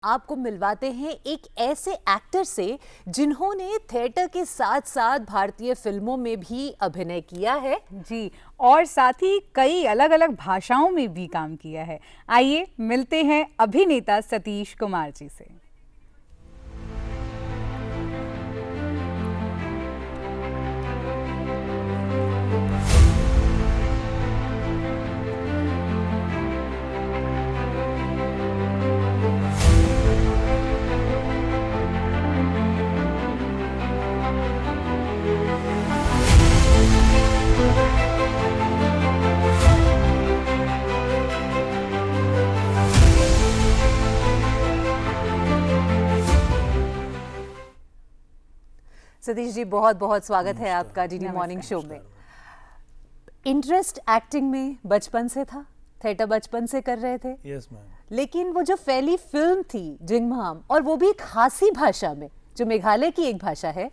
आपको मिलवाते हैं एक ऐसे एक्टर से जिन्होंने थिएटर के साथ साथ भारतीय फिल्मों में भी अभिनय किया है जी, और साथ ही कई अलग अलग भाषाओं में भी काम किया है। आइए मिलते हैं अभिनेता सतीश कुमार जी से। सतीश जी, बहुत बहुत स्वागत है आपका डीडी मॉर्निंग शो में। इंटरेस्ट एक्टिंग में बचपन से था, थिएटर बचपन से कर रहे थे? Yes ma'am. लेकिन वो जो पहली फिल्म थी जिंगमाम, और वो भी खासी भाषा में, जो मेघालय की एक भाषा है,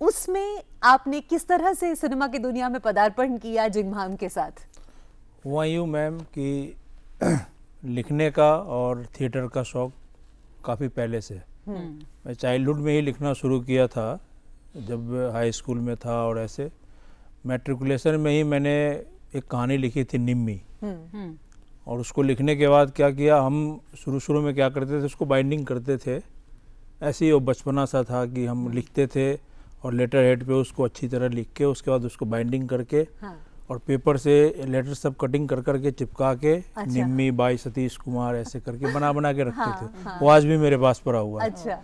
उसमें आपने किस तरह से सिनेमा की दुनिया में पदार्पण किया जिंगमाम के साथ? हुआ यूँ मैम कि लिखने का और थिएटर का शौक काफ़ी पहले से। मैं चाइल्डहुड में ही लिखना शुरू किया था, जब हाई स्कूल में था, और ऐसे मैट्रिकुलेशन में ही मैंने एक कहानी लिखी थी निम्मी। और उसको लिखने के बाद क्या किया, हम शुरू में क्या करते थे, उसको बाइंडिंग करते थे। ऐसे ही वो बचपना सा था कि हम लिखते थे और लेटर हेड पे उसको अच्छी तरह लिख के उसके बाद उसको बाइंडिंग करके और पेपर से लेटर सब कटिंग कर करके चिपका के निम्मी बाई सतीश कुमार ऐसे करके बना के रखते थे। वो आज भी मेरे पास पड़ा हुआ है।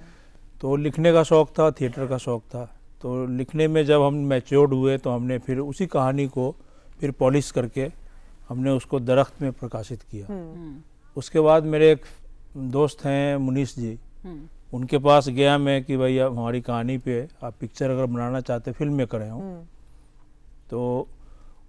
तो लिखने का शौक था, थिएटर का शौक था। तो लिखने में जब हम मैच्योर्ड हुए तो हमने फिर उसी कहानी को फिर पॉलिश करके हमने उसको दरख्त में प्रकाशित किया। उसके बाद मेरे एक दोस्त हैं मुनीश जी, उनके पास गया मैं कि भाई आप हमारी कहानी पे आप पिक्चर अगर बनाना चाहते, फिल्म में करें हो, तो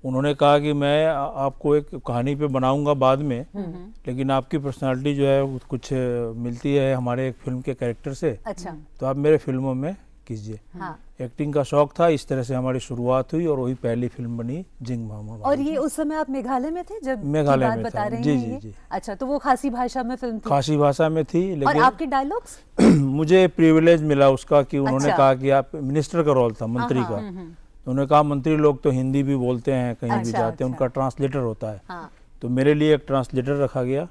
उन्होंने कहा कि मैं आपको एक कहानी पे बनाऊंगा बाद में, लेकिन आपकी पर्सनालिटी जो है कुछ मिलती है हमारे एक फिल्म के कैरेक्टर से। अच्छा। तो आप मेरे फिल्मों में कीजिए। एक्टिंग का शौक था, इस तरह से हमारी शुरुआत हुई और वही पहली फिल्म बनी जिंगमाम। और ये उस समय आप मेघालय में थे जब मेघालय बात में बता रहे जी, हैं जी, ये? जी। अच्छा, तो वो खासी भाषा में फिल्म थी? खासी भाषा में थी। लेकिन और आपके डायलॉग्स? मुझे प्रिविलेज मिला उसका कि उन्होंने अच्छा। कहा कि आप मिनिस्टर का रोल था, मंत्री का। तो उन्होंने कहा मंत्री लोग तो हिंदी भी बोलते हैं, कहीं भी जाते हैं, उनका ट्रांसलेटर होता है। तो मेरे लिए एक ट्रांसलेटर रखा गया,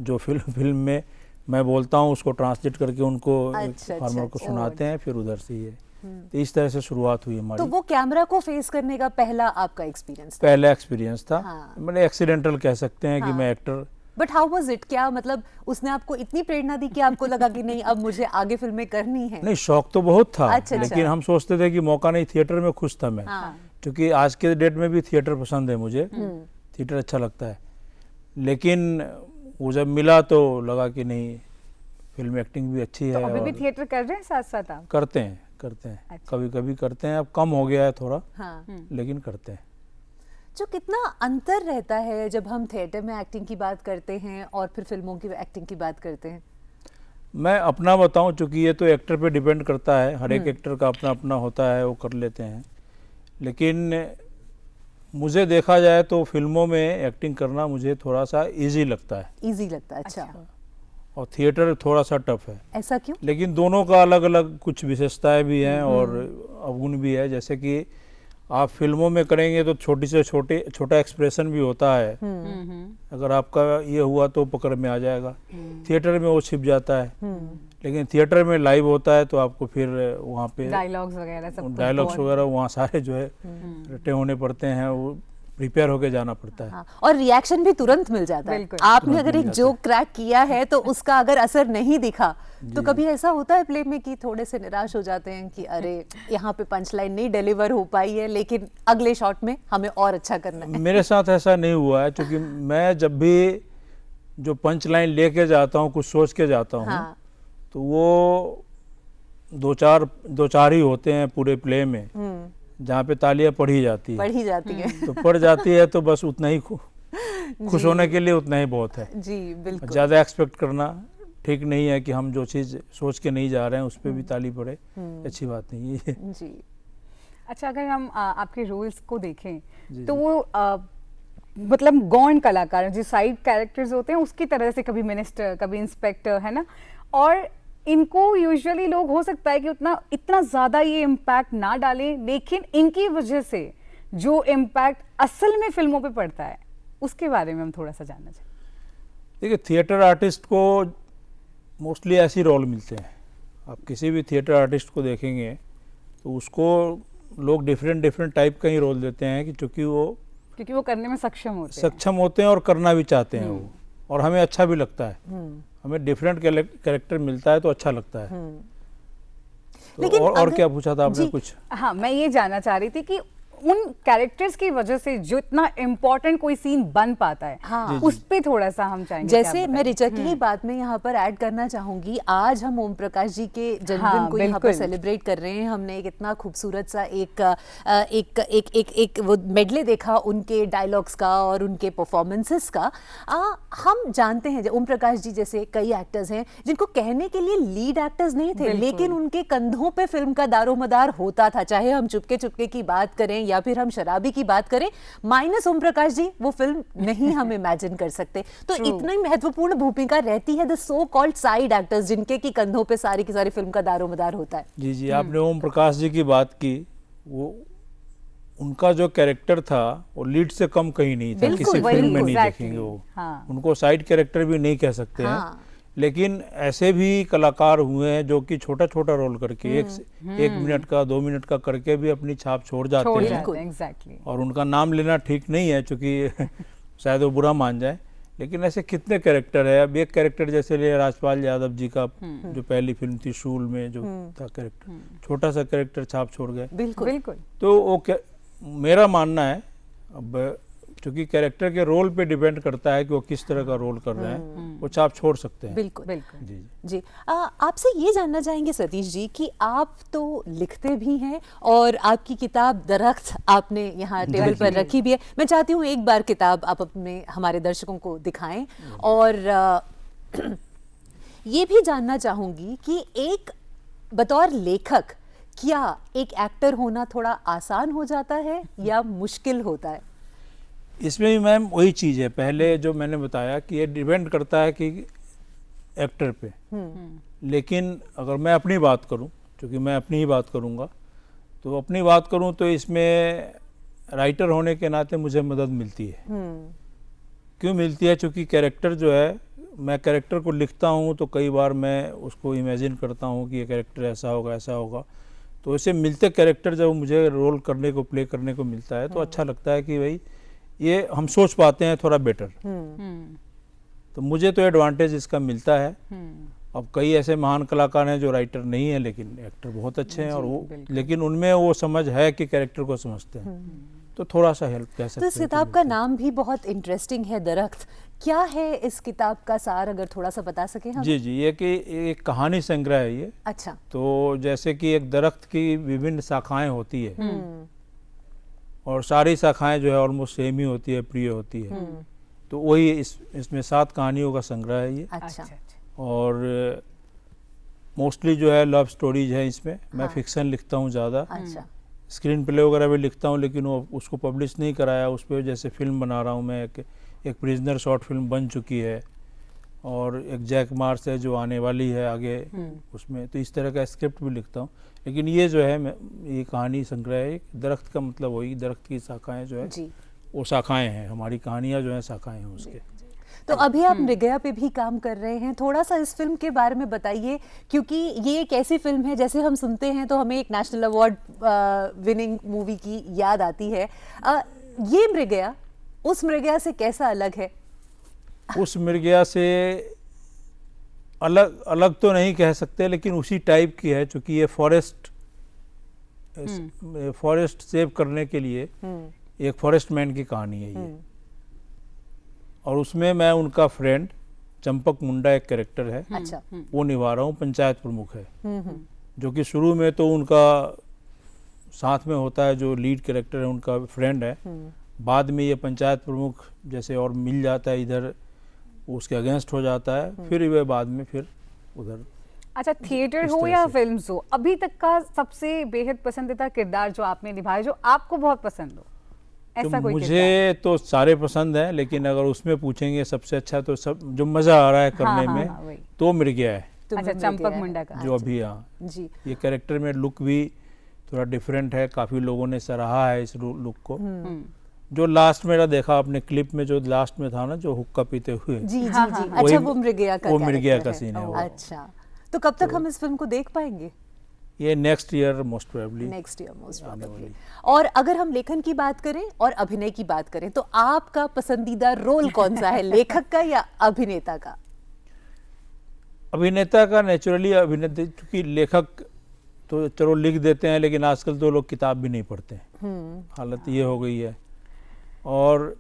जो फिल्म में मैं बोलता हूँ उसको ट्रांसलेट करके उनको फार्मर को सुनाते हैं, फिर उधर से ये। तो इस तरह से शुरुआत हुई हमारी। तो वो कैमरा को फेस करने का पहला आपका एक्सपीरियंस था? पहला एक्सपीरियंस था। मैंने एक्सीडेंटल कह सकते हैं कि मैं actor. But how was it? क्या मतलब उसने आपको इतनी प्रेरणा दी कि आपको लगा कि नहीं, अब मुझे आगे फिल्में करनी है? नहीं, शौक तो बहुत था। अच्छा, लेकिन हम सोचते थे कि मौका नहीं, थिएटर में खुश था मैं। क्योंकि आज के डेट में भी थिएटर पसंद है मुझे, थिएटर अच्छा लगता है। लेकिन वो जब मिला तो लगा कि नहीं, फिल्म एक्टिंग भी अच्छी है। तो अभी भी थिएटर कर रहे हैं साथ साथ आप? करते हैं। अच्छा। कभी कभी करते हैं, अब कम हो गया है थोड़ा। लेकिन करते हैं। जो कितना अंतर रहता है जब हम थिएटर में एक्टिंग की बात करते हैं और फिर फिल्मों की एक्टिंग की बात करते हैं? मैं अपना बताऊं, चूंकि ये तो एक्टर पे डिपेंड करता है, हर एक एक्टर का अपना अपना होता है, वो कर लेते हैं। लेकिन मुझे देखा जाए तो फिल्मों में एक्टिंग करना मुझे थोड़ा सा इजी लगता है। इजी लगता है? अच्छा। और थिएटर थोड़ा सा टफ है। ऐसा क्यों? लेकिन दोनों का अलग अलग कुछ विशेषताएं भी हैं और अवगुण भी है। जैसे कि आप फिल्मों में करेंगे तो छोटी से छोटा एक्सप्रेशन भी होता है, अगर आपका ये हुआ तो पकड़ में आ जाएगा। थिएटर में वो छिप जाता है। लेकिन थिएटर में लाइव होता है तो आपको फिर वहाँ पे डायलॉग्स वगैरह वहाँ सारे जो है रटे होने पड़ते हैं, वो प्रिपेयर होके जाना पड़ता है। और रिएक्शन भी तुरंत मिल जाता है। आपने अगर एक जोक क्रैक किया है तो उसका अगर असर नहीं दिखा तो कभी ऐसा होता है प्ले में कि थोड़े से निराश हो जाते हैं कि अरे यहाँ पे पंच लाइन नहीं डिलीवर हो पाई है, लेकिन अगले शॉट में हमें और अच्छा करना है? मेरे साथ ऐसा नहीं हुआ है, क्योंकि मैं जब भी जो पंच लाइन लेके जाता हूँ, कुछ सोच के जाता हूँ, तो वो दो चार ही होते हैं पूरे प्ले में, जहाँ पे तालियां पढ़ी जाती है। तो पढ़ जाती है तो बस उतना ही खुश होने के लिए उतना ही बहुत है। जी बिल्कुल। ज़्यादा एक्सपेक्ट करना ठीक नहीं है कि हम जो चीज़ सोच के नहीं जा रहे हैं उस पर भी ताली पड़े, अच्छी बात नहीं है जी। अच्छा, अगर हम आपके रोल्स को देखें तो वो मतलब गौण कलाकार जो साइड कैरेक्टर्स होते हैं उसकी तरह से, कभी मिनिस्टर, कभी इंस्पेक्टर, है ना, और इनको यूजुअली लोग हो सकता है कि इतना ज़्यादा ये इम्पैक्ट ना डालें, लेकिन इनकी वजह से जो इम्पैक्ट असल में फिल्मों पे पड़ता है उसके बारे में हम थोड़ा सा जानना चाहें। देखिए, थिएटर आर्टिस्ट को मोस्टली ऐसी रोल मिलते हैं। आप किसी भी थिएटर आर्टिस्ट को देखेंगे तो उसको लोग डिफरेंट टाइप का ही रोल देते हैं कि क्योंकि वो करने में सक्षम होते हैं और करना भी चाहते हैं वो, और हमें अच्छा भी लगता है। हमें डिफरेंट कैरेक्टर मिलता है तो अच्छा लगता है। तो लेकिन और क्या पूछा था आपने कुछ? हाँ, मैं ये जानना चाह रही थी कि उन कैरेक्टर्स की वजह से जो इतना इम्पोर्टेंट कोई सीन बन पाता है, हाँ, उस पे थोड़ा सा हम चाहेंगे। जैसे मैं ऋचा की ही बात में यहाँ पर ऐड करना चाहूंगी, आज हम ओम प्रकाश जी के जन्मदिन को यहाँ पर सेलिब्रेट कर रहे हैं। हमने एक इतना खूबसूरत सा एक वो मेडले देखा उनके डायलॉग्स का और उनके परफॉर्मेंसेस का। हम जानते हैं ओम प्रकाश जी जैसे कई एक्टर्स हैं जिनको कहने के लिए लीड एक्टर्स नहीं थे, लेकिन उनके कंधों पे फिल्म का दारोमदार होता था। चाहे हम चुपके चुपके की बात करें या फिर हम शराबी की बात करें, माइनस ओम प्रकाश जी वो फिल्म नहीं हम इमेजिन कर सकते। तो इतनी महत्वपूर्ण भूमिका रहती है the so called side actors जिनके की कंधों पे सारी की सारी फिल्म का दारोमदार होता है। जी जी, आपने ओम प्रकाश जी की बात की, वो उनका जो कैरेक्टर था वो लीड से कम कहीं नहीं था। किसी फिल्म में नहीं देखेंगे वो। उनको साइड कैरेक्टर भी नहीं कह सकते हैं। लेकिन ऐसे भी कलाकार हुए हैं जो कि छोटा छोटा रोल करके एक मिनट का 2 मिनट का करके भी अपनी छाप छोड़ जाते हैं। और उनका नाम लेना ठीक नहीं है क्योंकि शायद वो बुरा मान जाए, लेकिन ऐसे कितने कैरेक्टर है। अब एक कैरेक्टर जैसे ले राजपाल यादव जी का जो पहली फिल्म थी शूल में जो था कैरेक्टर, छोटा सा कैरेक्टर छाप छोड़ गए। बिल्कुल। तो वो मेरा मानना है, अब क्योंकि कैरेक्टर के रोल पे डिपेंड करता है कि वो किस तरह का रोल कर रहे हैं, वो छाप छोड़ सकते हैं। बिल्कुल जी। आपसे ये जानना चाहेंगे सतीश जी कि आप तो लिखते भी हैं और आपकी किताब दरख्त आपने यहाँ टेबल पर रखी भी है। मैं चाहती हूँ एक बार किताब आप अपने हमारे दर्शकों को दिखाएं, और ये भी जानना चाहूंगी कि एक बतौर लेखक क्या एक एक्टर होना थोड़ा आसान हो जाता है या मुश्किल होता है? इसमें भी मैम वही चीज़ है, पहले जो मैंने बताया कि ये डिपेंड करता है कि एक्टर पे। लेकिन अगर मैं अपनी बात करूं, क्योंकि मैं अपनी ही बात करूंगा, तो अपनी बात करूं तो इसमें राइटर होने के नाते मुझे मदद मिलती है। क्यों मिलती है? क्योंकि कैरेक्टर जो है, मैं कैरेक्टर को लिखता हूं तो कई बार मैं उसको इमेजिन करता हूं कि ये कैरेक्टर ऐसा होगा ऐसा होगा। तो इसे मिलते कैरेक्टर जब मुझे रोल करने को, प्ले करने को मिलता है तो अच्छा लगता है कि भाई ये हम सोच पाते हैं थोड़ा बेटर। तो मुझे तो एडवांटेज इसका मिलता है। अब कई ऐसे महान कलाकार हैं जो राइटर नहीं है लेकिन एक्टर बहुत अच्छे हैं, और वो लेकिन उनमें वो समझ है कि कैरेक्टर को समझते हैं, तो थोड़ा सा हेल्प कह सकते हैं। तो इस किताब का नाम भी बहुत इंटरेस्टिंग है, दरख्त। क्या है इस किताब का सार, अगर थोड़ा सा बता सकें हम? जी, ये कि एक कहानी संग्रह है ये। अच्छा। तो जैसे कि एक दरख्त की विभिन्न शाखाएं होती है और सारी शाखाएं जो है ऑलमोस्ट सेम ही होती है, प्रिय होती है। तो वही इसमें 7 कहानियों का संग्रह है ये। अच्छा। और मोस्टली जो है लव स्टोरीज है इसमें। मैं फिक्शन लिखता हूँ ज़्यादा। अच्छा। स्क्रीन प्ले वगैरह भी लिखता हूँ, लेकिन वो उसको पब्लिश नहीं कराया। उस पर जैसे फिल्म बना रहा हूँ मैं, एक प्रिजनर शॉर्ट फिल्म बन चुकी है, और एक जैक मार्स है जो आने वाली है आगे उसमें। तो इस तरह का स्क्रिप्ट भी लिखता हूँ। लेकिन ये जो है ये कहानी संग्रह है। दरख्त का मतलब वही, दरख्त की शाखाएं जो है वो शाखाएं हैं, हमारी कहानियाँ जो है शाखाएं हैं उसके। तो अभी आप मृगया पे भी काम कर रहे हैं, थोड़ा सा इस फिल्म के बारे में बताइए, क्योंकि ये एक ऐसी फिल्म है जैसे हम सुनते हैं तो हमें एक नेशनल अवार्ड विनिंग मूवी की याद आती है। ये मृगया उस मृगया से कैसा अलग है? उस मृगया से अलग तो नहीं कह सकते, लेकिन उसी टाइप की है, क्योंकि ये फॉरेस्ट सेव करने के लिए एक फॉरेस्ट मैन की कहानी है ये। और उसमें मैं उनका फ्रेंड चंपक मुंडा एक कैरेक्टर है। अच्छा। वो निभा रहा हूँ, पंचायत प्रमुख है, जो कि शुरू में तो उनका साथ में होता है, जो लीड कैरेक्टर है उनका फ्रेंड है। बाद में ये पंचायत प्रमुख जैसे और मिल जाता है इधर, उसके अगेंस्ट हो जाता है, फिर वे बाद में फिर उधर। अच्छा, थिएटर हो या फिल्म हो, अभी तक का सबसे बेहद पसंदीदा किरदार जो आपने निभाया, जो आपको बहुत पसंद हो, ऐसा तो कोई मुझे तो सारे पसंद हैं, लेकिन अगर उसमें पूछेंगे सबसे अच्छा, तो सब जो मज़ा आ रहा है करने में तो मृगया है। तुम अच्छा, मिल चंपक गया। मुंडा का। जो अभी हाँ जी। ये कैरेक्टर में लुक भी थोड़ा डिफरेंट है, काफ़ी लोगों ने सराहा है इस लुक को। जो लास्ट मेरा देखा आपने क्लिप में, जो लास्ट में था ना, जो हुक्का पीते हुए, जी जी हाँ, जी। हाँ, अच्छा, वही- वो मृगया का वो मृगया कैरेक्टर का है। सीन है वो। अच्छा, तो कब तक हम इस फिल्म को देख पाएंगे? ये next year most probably. Next year most आने प्रोबेबली। वाली। और अगर हम लेखन की बात करें और अभिनय की बात करें, तो आपका पसंदीदा रोल कौन सा है, लेखक का या अभिनेता का? अभिनेता का नेचुरली, अभिनेता क्योंकि लेखक तो चलो लिख देते हैं, लेकिन आजकल तो लोग किताब भी नहीं पढ़ते हैं, हालत ये हो गई है। और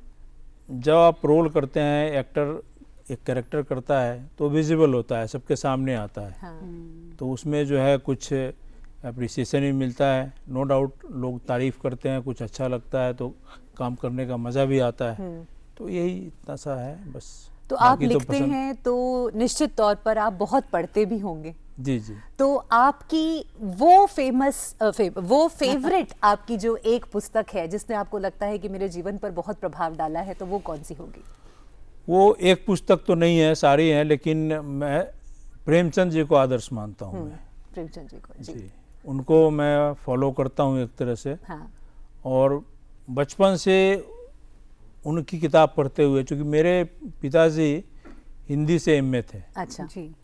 जब आप रोल करते हैं, एक्टर एक कैरेक्टर करता है तो विजिबल होता है, सबके सामने आता है। हाँ। तो उसमें जो है कुछ अप्रिसिएशन भी मिलता है, नो डाउट लोग तारीफ़ करते हैं, कुछ अच्छा लगता है तो काम करने का मज़ा भी आता है। तो यही इतना सा है बस। तो आप बाकी लिखते पसंद- हैं तो निश्चित तौर पर आप बहुत पढ़ते भी होंगे। जी जी। तो आपकी वो फेवरेट आपकी जो एक पुस्तक है जिसने आपको लगता है कि मेरे जीवन पर बहुत प्रभाव डाला है, तो वो कौन सी होगी? वो एक पुस्तक तो नहीं है, सारी हैं, लेकिन मैं प्रेमचंद जी को आदर्श मानता हूँ। मैं प्रेमचंद जी को। जी। जी, उनको मैं फॉलो करता हूँ एक तरह से। हाँ। और बचपन से उनकी किताब पढ़ते हुए, क्योंकि मेरे पिताजी हिंदी से एमए थे, अच्छा। जी।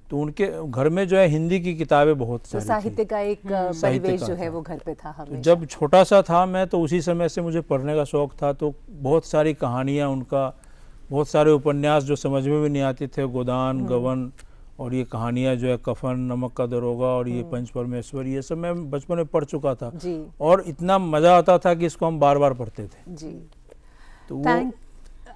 तो उनके घर में जो है हिंदी की किताबें बहुत तो सारी साहित्य थी। का एक साहित्य परिवेश का जो है था। वो घर पे था तो हमेशा। जब छोटा सा था मैं, तो उसी समय से मुझे पढ़ने का शौक था, तो बहुत सारी कहानियाँ उनका, बहुत सारे उपन्यास जो समझ में भी नहीं आते थे, गोदान, गबन, और ये कहानियाँ जो है कफन, नमक का दरोगा, और ये पंच परमेश्वर, ये सब मैं बचपन में पढ़ चुका था। जी। और इतना मज़ा आता था कि इसको हम बार बार पढ़ते थे। जी। तो थैंक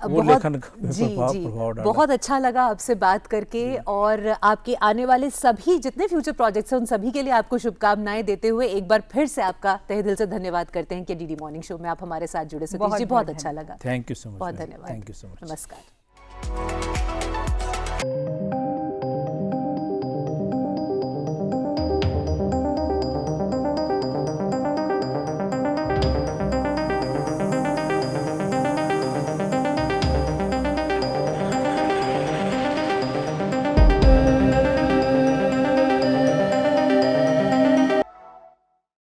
वो लेखन का जी प्रभाव जी डाला। बहुत अच्छा लगा आपसे बात करके, और आपके आने वाले सभी जितने फ्यूचर प्रोजेक्ट्स हैं उन सभी के लिए आपको शुभकामनाएं देते हुए एक बार फिर से आपका तहे दिल से धन्यवाद करते हैं कि डीडी मॉर्निंग शो में आप हमारे साथ जुड़े। सतीश जी, बहुत अच्छा लगा। Thank you so much. बहुत धन्यवाद। Thank you so much. नमस्कार।